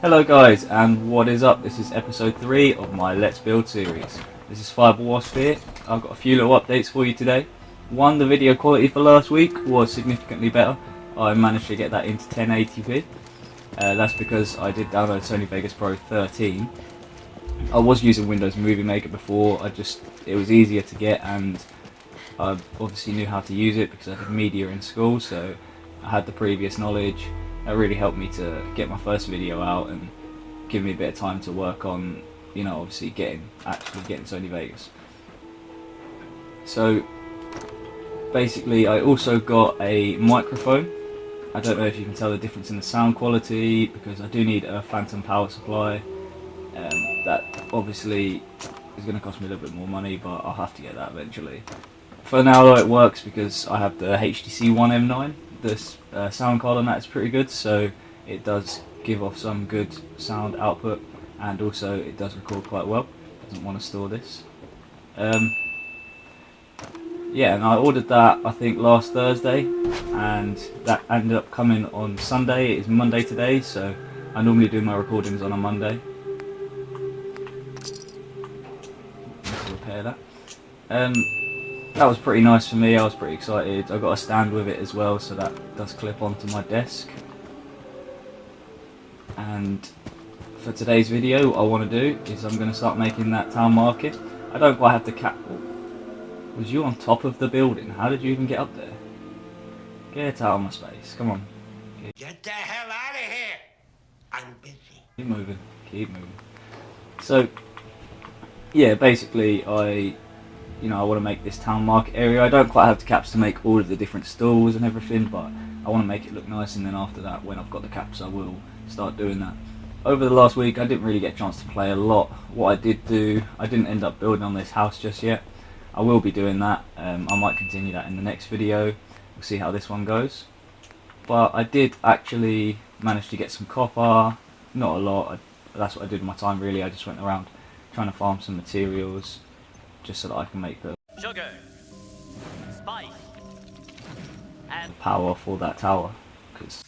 Hello guys, and what is up? This is episode 3 of my Let's Build series. This is Fiber Wasp here. I've got a few little updates for you today. One, the video quality for last week was significantly better. I managed to get that into 1080p. That's because I did download Sony Vegas Pro 13. I was using Windows Movie Maker before, it was easier to get, and I obviously knew how to use it because I did media in school, so I had the previous knowledge. That really helped me to get my first video out and give me a bit of time to work on, obviously actually getting Sony Vegas. So basically I also got a microphone. I don't know if you can tell the difference in the sound quality because I do need a phantom power supply. That obviously is going to cost me a little bit more money, but I'll have to get that eventually. For now though, it works because I have the HTC One M9. This sound card on that is pretty good, so it does give off some good sound output, and also it does record quite well. Doesn't want to store this. Yeah, and I ordered that I think last Thursday, and that ended up coming on Sunday. It is Monday today, so I normally do my recordings on a Monday. Need to repair that. That was pretty nice for me. I was pretty excited. I got a stand with it as well, so that does clip onto my desk. And for today's video, what I want to do is I'm going to start making that town market. I don't quite have the cap. Was you on top of the building? How did you even get up there? Get out of my space. Come on. Get the hell out of here! I'm busy. Keep moving. Keep moving. So, yeah, basically I want to make this town market area. I don't quite have the caps to make all of the different stalls and everything, but I want to make it look nice, and then after that, when I've got the caps, I will start doing that. Over the last week, I didn't really get a chance to play a lot. What I did do, I didn't end up building on this house just yet. I will be doing that. I might continue that in the next video. We'll see how this one goes. But I did actually manage to get some copper. Not a lot. That's what I did with my time, really. I just went around trying to farm some materials, just so that I can make the sugar, spice, and power for that tower, because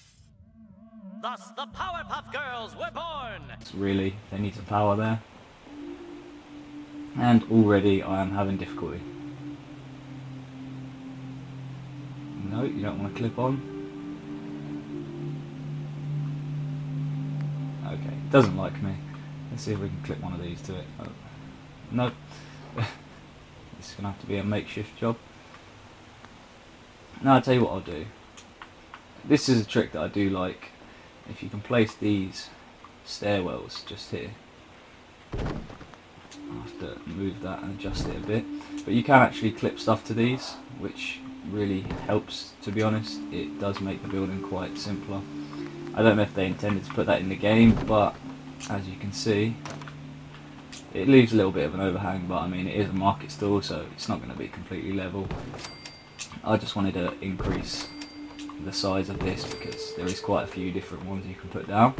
thus the Powerpuff Girls were born. Really, they need some power there. And already I am having difficulty. No, you don't want to clip on. Okay, it doesn't like me. Let's see if we can clip one of these to it. Oh. Nope. It's going to have to be a makeshift job. Now I'll tell you what I'll do. This is a trick that I do like. If you can place these stairwells just here. I'll have to move that and adjust it a bit. But you can actually clip stuff to these, which really helps, to be honest. It does make the building quite simpler. I don't know if they intended to put that in the game, but as you can see, it leaves a little bit of an overhang, but I mean it is a market stall, so it's not going to be completely level. I just wanted to increase the size of this because there is quite a few different ones you can put down.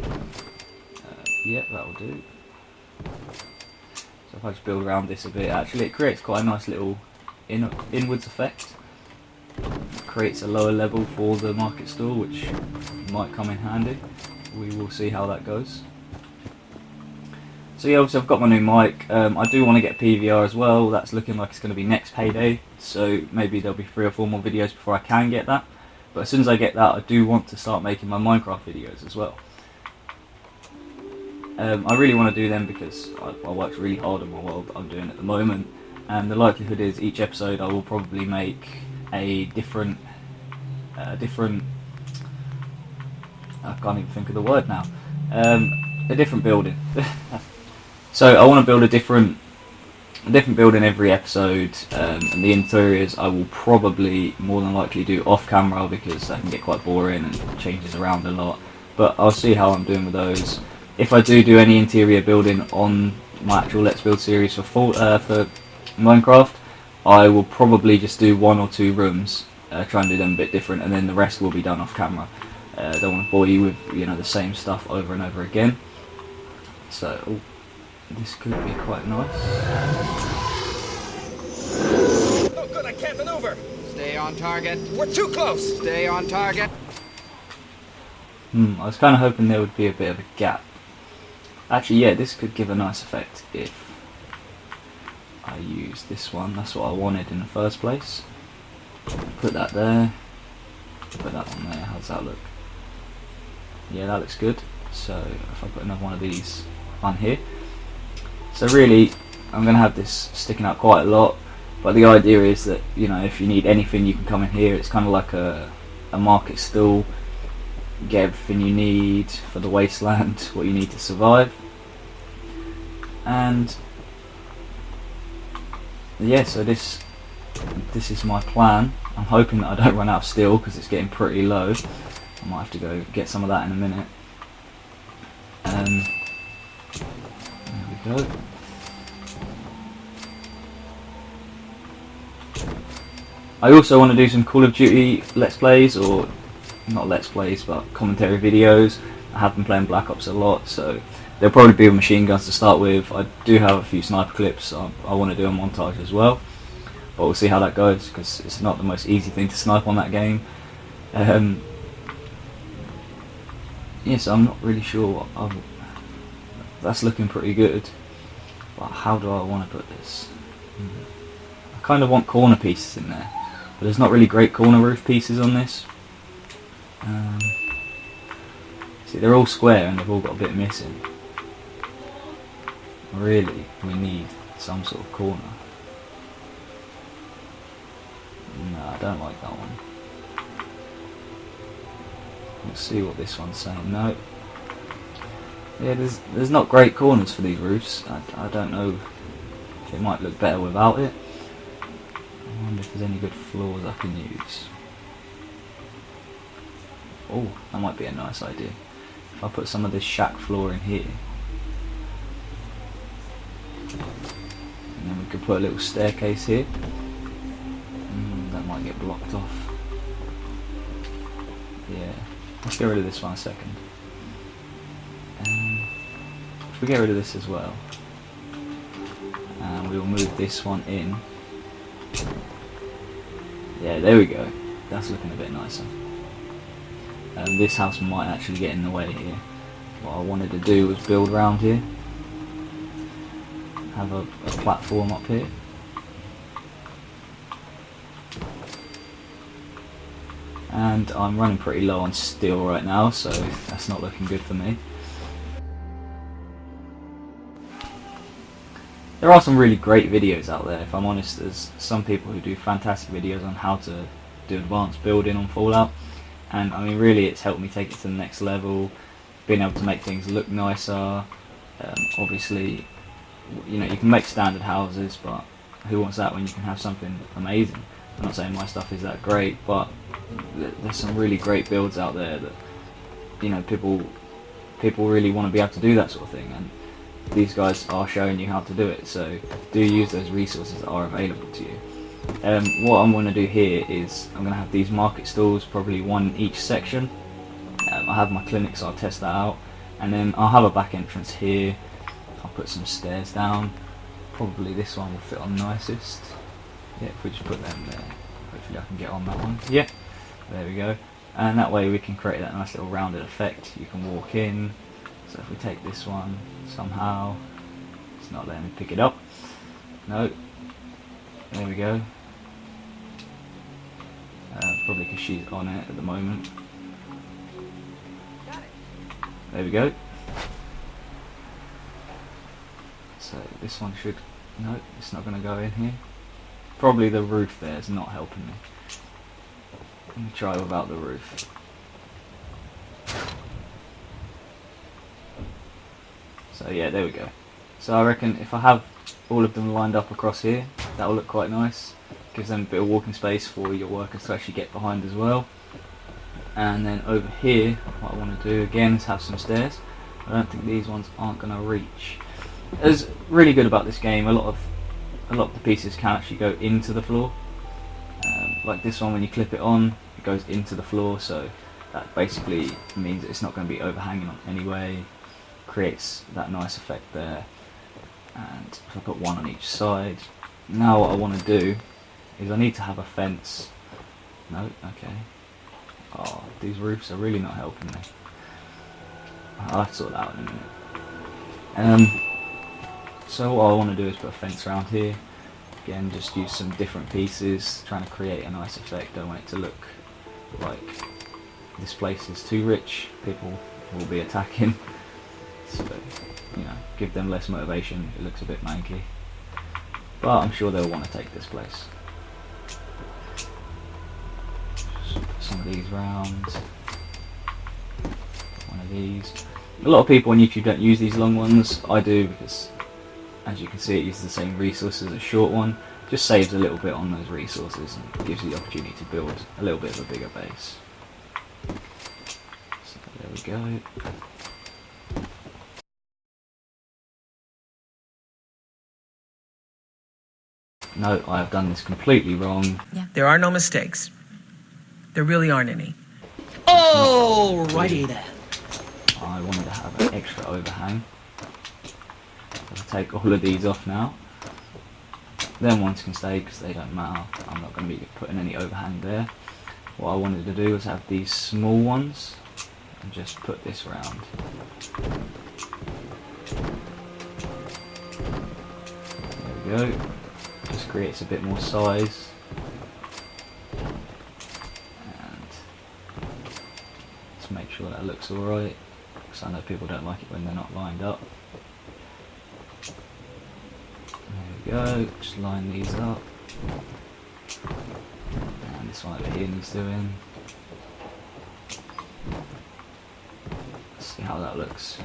Yep, that will do. So if I just build around this a bit, actually it creates quite a nice little inwards effect. It creates a lower level for the market stall, which might come in handy. We will see how that goes. So yeah, obviously I've got my new mic. I do want to get PVR as well. That's looking like it's going to be next payday. So maybe there'll be 3 or 4 more videos before I can get that. But as soon as I get that, I do want to start making my Minecraft videos as well. I really want to do them because I worked really hard on my world that I'm doing at the moment. And the likelihood is each episode I will probably make a different... I can't even think of the word now. A different building. So I want to build a different building every episode, and the interiors I will probably more than likely do off camera because that can get quite boring and changes around a lot. But I'll see how I'm doing with those. If I do any interior building on my actual Let's Build series for Minecraft, I will probably just do 1 or 2 rooms, try and do them a bit different, and then the rest will be done off camera. Don't want to bore you with the same stuff over and over again. So this could be quite nice. Oh good, I can't maneuver! Stay on target. We're too close! Stay on target. I was kind of hoping there would be a bit of a gap Actually, yeah, this could give a nice effect if I use this one. That's what I wanted in the first place. Put that there. Put that one there. How does that look? Yeah, that looks good. So if I put another one of these on here. So really, I'm going to have this sticking out quite a lot. But the idea is that, you know, if you need anything, you can come in here. It's kind of like a market stall. Get everything you need for the wasteland, what you need to survive. And yeah, so this is my plan. I'm hoping that I don't run out of steel because it's getting pretty low. I might have to go get some of that in a minute. There we go. I also want to do some Call of Duty Let's Plays, or not Let's Plays, but commentary videos. I have been playing Black Ops a lot, so there'll probably be machine guns to start with. I do have a few sniper clips I want to do a montage as well, but we'll see how that goes, because it's not the most easy thing to snipe on that game. Yes, I'm not really sure. That's looking pretty good, but how do I want to put this? I kind of want corner pieces in there, but there's not really great corner roof pieces on this. See, they're all square and they've all got a bit missing. Really, we need some sort of corner. No, I don't like that one. Let's see what this one's saying. No. Yeah, there's not great corners for these roofs. I don't know if it might look better without it. I wonder if there's any good floors I can use. Oh, that might be a nice idea. If I put some of this shack floor in here, and then we could put a little staircase here. That might get blocked off. Yeah, let's get rid of this one a second. If we get rid of this as well, and we'll move this one in. Yeah, there we go. That's looking a bit nicer. This house might actually get in the way here. What I wanted to do was build around here. Have a platform up here. And I'm running pretty low on steel right now, so that's not looking good for me. There are some really great videos out there, if I'm honest. There's some people who do fantastic videos on how to do advanced building on Fallout. And I mean, really, it's helped me take it to the next level, being able to make things look nicer. Obviously, you know, you can make standard houses, but who wants that when you can have something amazing? I'm not saying my stuff is that great, but there's some really great builds out there that, you know, people really want to be able to do that sort of thing, and these guys are showing you how to do it. So do use those resources that are available to you. What I'm going to do here is I'm going to have these market stalls, probably one in each section. I have my clinic, so I'll test that out, and then I'll have a back entrance here. I'll put some stairs down. Probably this one will fit on nicest. Yeah, if we just put them there, hopefully I can get on that one. Yeah, there we go. And that way we can create that nice little rounded effect. You can walk in. So if we take this one, somehow it's not letting me pick it up. No. There we go. Probably because she's on it at the moment. There we go. So this one should... No, it's not going to go in here. Probably the roof there is not helping me. Let me try without the roof. So yeah, there we go. So I reckon if I have all of them lined up across here, that will look quite nice. Gives them a bit of walking space for your workers to actually get behind as well. And then over here, what I want to do again is have some stairs. I don't think these ones aren't going to reach. It's really good about this game. A lot of the pieces can actually go into the floor. Like this one, when you clip it on, it goes into the floor. So that basically means that it's not going to be overhanging on anyway. Creates that nice effect there. And if I put one on each side, now what I want to do is I need to have a fence. No, okay. Oh, these roofs are really not helping me. I'll have to sort that out in a minute. So what I want to do is put a fence around here. Again, just use some different pieces, trying to create a nice effect. Don't want it to look like this place is too rich. People will be attacking, so you know, give them less motivation. It looks a bit manky, but I'm sure they'll want to take this place. Just put some of these round. One of these. A lot of people on YouTube don't use these long ones. I do, because as you can see, it uses the same resources as a short one. Just saves a little bit on those resources and gives you the opportunity to build a little bit of a bigger base. So there we go. No, I have done this completely wrong. Yeah. There are no mistakes. There really aren't any. Alrighty then. I wanted to have an extra overhang. I'll take all of these off now. Them ones can stay because they don't matter. I'm not going to be putting any overhang there. What I wanted to do was have these small ones and just put this round. There we go. Just creates a bit more size. And just make sure that looks alright, because I know people don't like it when they're not lined up. There we go, just line these up. And this one over here needs doing. Let's see how that looks.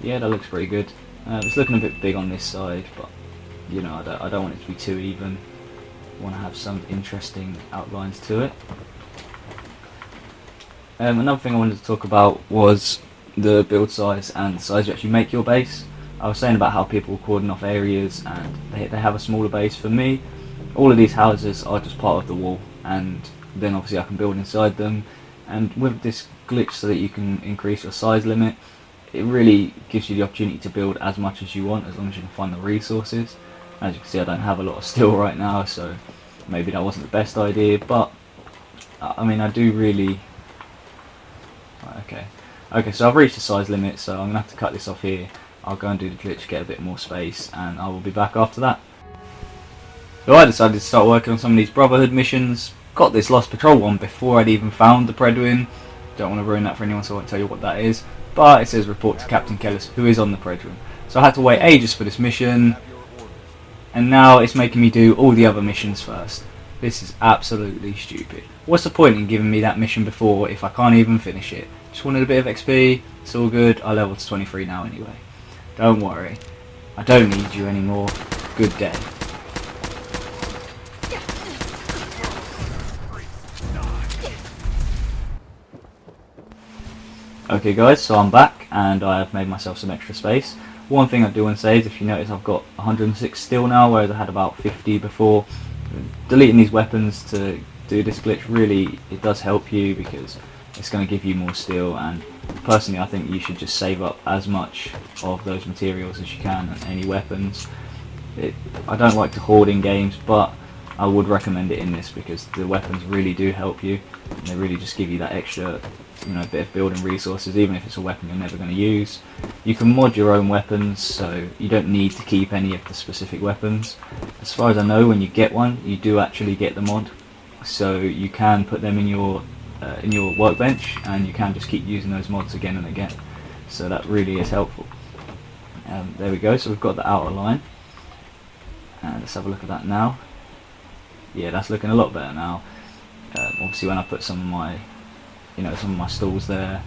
Yeah, that looks pretty good. It's looking a bit big on this side, but you know, I don't want it to be too even. I want to have some interesting outlines to it. Another thing I wanted to talk about was the build size and the size you actually make your base. I was saying about how people cordon off areas and they have a smaller base. For me, all of these houses are just part of the wall, and then obviously I can build inside them. And with this glitch so that you can increase your size limit, it really gives you the opportunity to build as much as you want, as long as you can find the resources. As you can see, I don't have a lot of steel right now, so maybe that wasn't the best idea, but I mean, I do really... Right, okay, so I've reached the size limit, so I'm going to have to cut this off here. I'll go and do the glitch, get a bit more space, and I will be back after that. So I decided to start working on some of these Brotherhood missions. Got this Lost Patrol one before I'd even found the Predwin. Don't want to ruin that for anyone, so I won't tell you what that is. But it says report to Captain Kellis, who is on the Predwin. So I had to wait ages for this mission, and now it's making me do all the other missions first. This is absolutely stupid. What's the point in giving me that mission before if I can't even finish it? Just wanted a bit of XP, it's all good. I leveled to 23 now anyway. Don't worry, I don't need you anymore. Good day. Okay guys, so I'm back and I have made myself some extra space. One thing I do want to say is, if you notice, I've got 106 steel now, whereas I had about 50 before. Deleting these weapons to do this glitch, really, it does help you because it's going to give you more steel, and personally I think you should just save up as much of those materials as you can and any weapons. I don't like to hoard in games, but I would recommend it in this because the weapons really do help you, and they really just give you that extra, you know, bit of building resources, even if it's a weapon you're never going to use. You can mod your own weapons, so you don't need to keep any of the specific weapons. As far as I know, when you get one, you do actually get the mod, so you can put them in your workbench, and you can just keep using those mods again and again. So that really is helpful. There we go. So we've got the outer line, and let's have a look at that now. Yeah, that's looking a lot better now. Obviously, when I put some of my stalls there,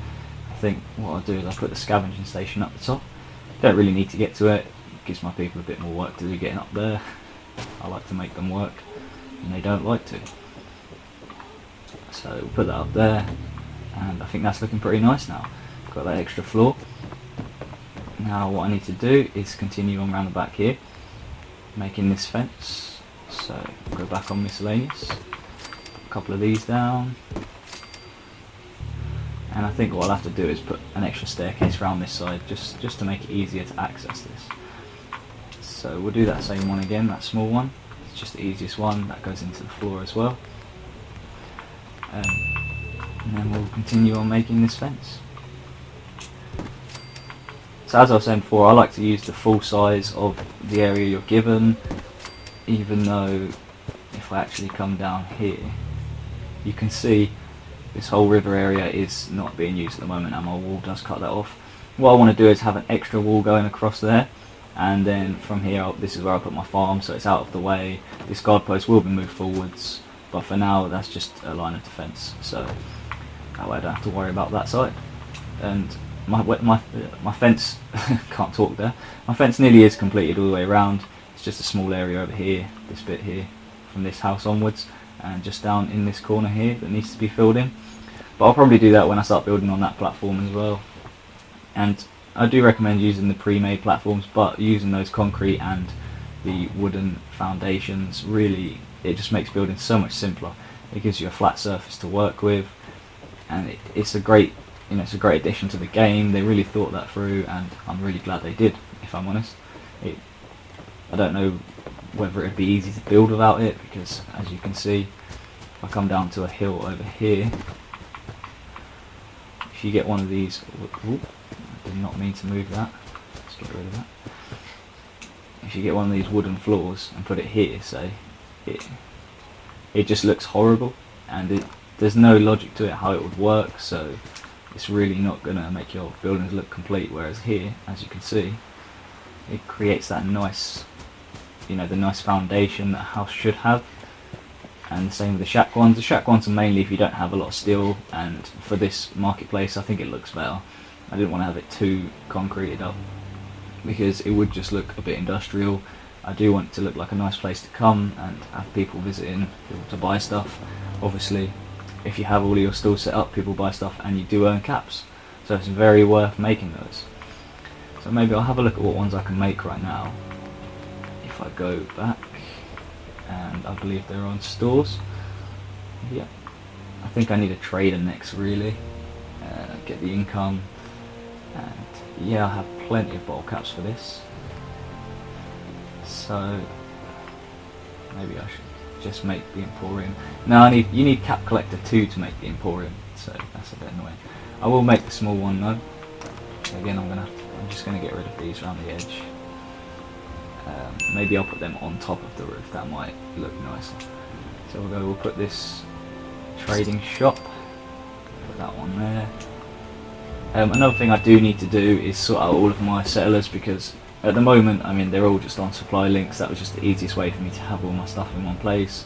I think what I'll do is I'll put the scavenging station up the top. Don't really need to get to it. It gives my people a bit more work to do getting up there. I like to make them work, and they don't like to. So we'll put that up there, and I think that's looking pretty nice now. Got that extra floor. Now what I need to do is continue on around the back here, making this fence. So go back on miscellaneous, a couple of these down. And I think what I'll have to do is put an extra staircase around this side, just to make it easier to access this. So we'll do that same one again, that small one. It's just the easiest one, that goes into the floor as well. And then we'll continue on making this fence. So as I was saying before, I like to use the full size of the area you're given, even though if I actually come down here, you can see this whole river area is not being used at the moment, and my wall does cut that off. What I want to do is have an extra wall going across there, and then from here, this is where I put my farm, so it's out of the way. This guard post will be moved forwards, but for now that's just a line of defence, so that way I don't have to worry about that side. And my fence, can't talk there, my fence nearly is completed all the way around. It's just a small area over here, this bit here, from this house onwards, and just down in this corner here that needs to be filled in. But I'll probably do that when I start building on that platform as well. And I do recommend using the pre-made platforms, but using those concrete and the wooden foundations, really, it just makes building so much simpler. It gives you a flat surface to work with, and it's a great, it's a great addition to the game. They really thought that through, and I'm really glad they did, if I'm honest. I don't know whether it'd be easy to build without it, because as you can see, if I come down to a hill over here, if you get one of these, I did not mean to move that, let's get rid of that. If you get one of these wooden floors and put it here, say, it just looks horrible, and there's no logic to it how it would work, so it's really not going to make your buildings look complete. Whereas here, as you can see, it creates that nice, the nice foundation that a house should have. And the same with the shack ones. The shack ones are mainly if you don't have a lot of steel, and for this marketplace I think it looks better. I didn't want to have it too concreted up because it would just look a bit industrial. I do want it to look like a nice place to come and have people visiting, people to buy stuff. Obviously, if you have all of your stalls set up, people buy stuff and you do earn caps, so it's very worth making those. So maybe I'll have a look at what ones I can make right now. If I go back, and I believe they're on stores. Yeah, I think I need a trader next, really. Get the income, and yeah, I have plenty of bottle caps for this. So maybe I should just make the Emporium. No, you need Cap Collector 2 to make the Emporium, so that's a bit annoying. I will make the small one though. Again, I'm just gonna get rid of these around the edge. Maybe I'll put them on top of the roof, that might look nicer. So we'll put this trading shop, put that one there. Another thing I do need to do is sort out all of my settlers, because at the moment, they're all just on supply links. That was just the easiest way for me to have all my stuff in one place,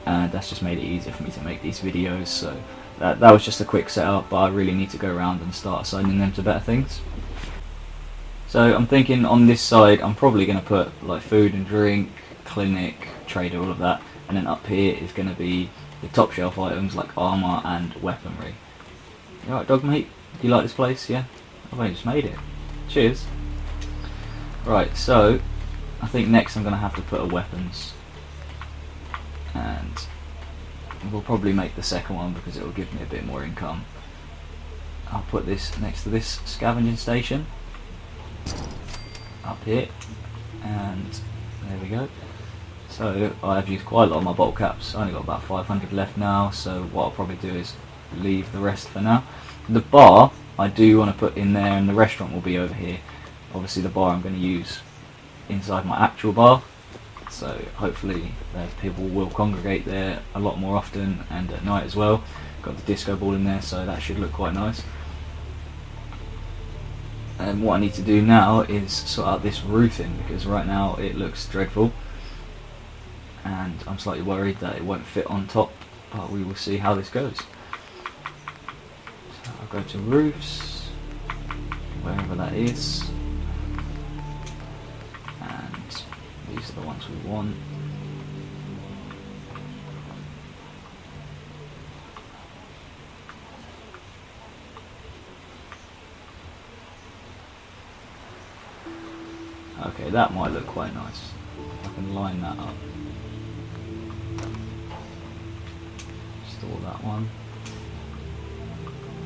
and that's just made it easier for me to make these videos. So that was just a quick setup, but I really need to go around and start assigning them to better things. So I'm thinking on this side I'm probably going to put like food and drink, clinic, trader, all of that, and then up here is going to be the top shelf items like armour and weaponry. You alright, dog mate? Do you like this place? Yeah? I've only just made it. Cheers. Right, so I think next I'm going to have to put a weapons, and we'll probably make the second one because it will give me a bit more income. I'll put this next to this scavenging station up here, and there we go. So I've used quite a lot of my bottle caps. I only got about 500 left now, so what I'll probably do is leave the rest for now. The bar I do want to put in there, and the restaurant will be over here. Obviously the bar I'm going to use inside my actual bar, so hopefully people will congregate there a lot more often and at night as well. Got the disco ball in there, so that should look quite nice. And what I need to do now is sort out this roofing, because right now it looks dreadful and I'm slightly worried that it won't fit on top, but we will see how this goes. So I'll go to roofs, wherever that is, and these are the ones we want. Okay, that might look quite nice. I can line that up. Store that one.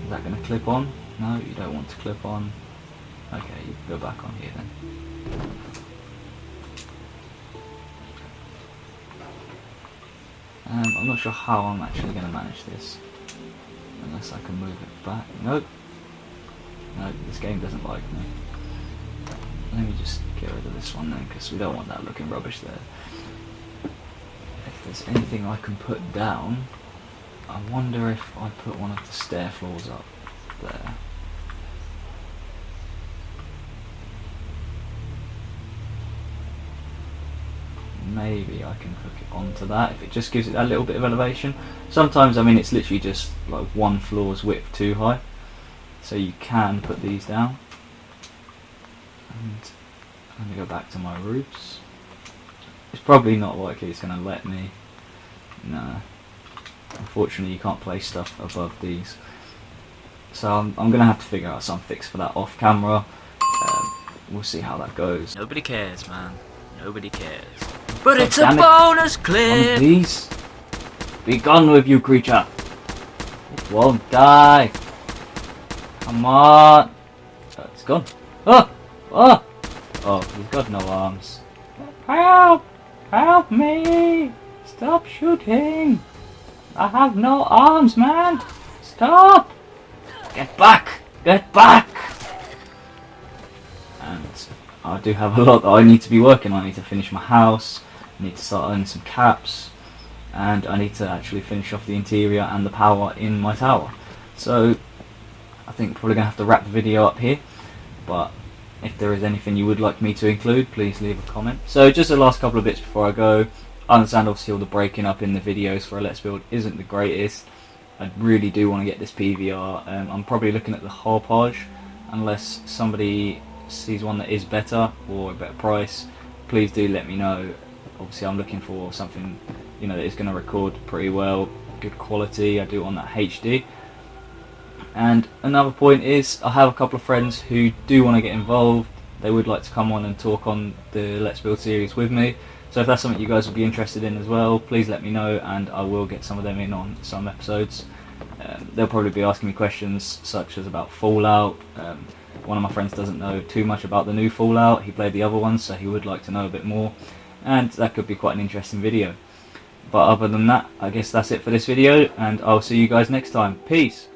Is that going to clip on? No, you don't want to clip on. Okay, you can go back on here then. I'm not sure how I'm actually going to manage this, unless I can move it back. Nope. No, this game doesn't like me. let me just get rid of this one then, because we don't want that looking rubbish there. If there's anything I can put down, I wonder if I put one of the stair floors up there. Maybe I can hook it onto that if it just gives it that little bit of elevation. Sometimes, I mean, it's literally just like one floor's width too high, so you can put these down. And I'm going to go back to my roofs. It's probably not likely it's going to let me. No. Unfortunately, you can't place stuff above these. So I'm going to have to figure out some fix for that off camera. We'll see how that goes. Nobody cares, man. Nobody cares. But God it's a damn it. bonus One clip! of these. Be gone with you, creature. It won't die. Come on. Oh, it's gone. Oh! Oh! Oh, he's got no arms. Help! Help me! Stop shooting! I have no arms, man! Stop! Get back! Get back! And I do have a lot that I need to be working on. I need to finish my house, I need to start earning some caps, and I need to actually finish off the interior and the power in my tower. So I think probably going to have to wrap the video up here, but if there is anything you would like me to include, please leave a comment. So just the last couple of bits before I go. I understand obviously all the breaking up in the videos for a Let's Build isn't the greatest. I really do want to get this PVR. I'm probably looking at the Harpage, unless somebody sees one that is better or a better price. Please do let me know. Obviously I'm looking for something, you know, that is going to record pretty well, good quality. I do want that HD. And another point is, I have a couple of friends who do want to get involved. They would like to come on and talk on the Let's Build series with me. So if that's something you guys would be interested in as well, please let me know and I will get some of them in on some episodes. They'll probably be asking me questions such as about Fallout. One of my friends doesn't know too much about the new Fallout. He played the other ones, so he would like to know a bit more. And that could be quite an interesting video. But other than that, I guess that's it for this video, and I'll see you guys next time. Peace!